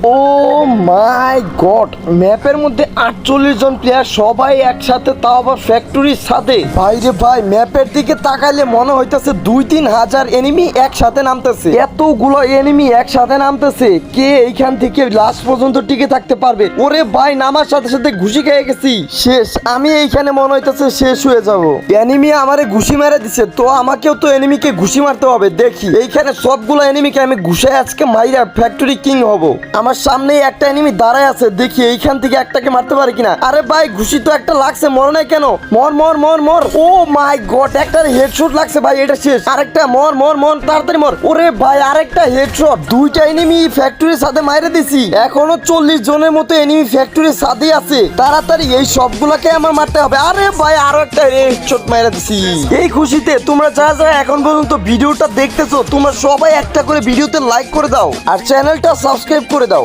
ও মাই god, ম্যাপের মধ্যে 48 জন player, সবাই একসাথে, তাও আবার ফ্যাক্টরির সাথে। ভাই রে ভাই, ম্যাপের দিকে তাকাইলে মনে হইতেছে 2-3 হাজার এনিমি একসাথে নামতেছে। এতগুলো এনিমি একসাথে নামতেছে, কে এইখান থেকে লাস্ট পর্যন্ত টিকে থাকতে পারবে? ওরে ভাই, নামার সাথে সাথে ঘুষি খেয়ে গেছি, শেষ। আমি এইখানে মনে হইতেছে শেষ হয়ে যাব। এনিমি আমারে ঘুষি মেরে দিছে, তো আমাকেও তো এনিমিকে ঘুষি মারতে হবে। দেখি এইখানে সবগুলো এনিমিকে আমি ঘুষে আজকে মাইরা ফ্যাক্টরি কিং হব। আমার সামনে একটা এনিমি দাঁড়ায় আছে, দেখি এইখান থেকে একটাকে মারতে পারি কিনা। আরে ভাই, ঘুষি তো একটা লাগছে, মর নাই কেন? মর মর মর মর। ও মাই গড, একটা হেডশট লাগছে ভাই, এটা শেষ। আরেকটা, মর মর মর, তাড়াতাড়ি মর। ওরে ভাই, আরেকটা হেডশট। দুইটা এনিমি ফ্যাক্টরির সাথে মাইরে দিছি। এখনো 40 জনের মতো এনিমি ফ্যাক্টরির সাথে আছে। তাড়াতাড়ি এই সবগুলোকে আমার মারতে হবে। আরে ভাই, আরো একটা হেডশট মাইরে দিছি। এই খুশিতে তোমরা যারা যারা এখন পর্যন্ত ভিডিওটা দেখতেছো, তোমরা সবাই একটা করে ভিডিওতে লাইক করে দাও আর চ্যানেলটা সাবস্ক্রাইব করে দাও।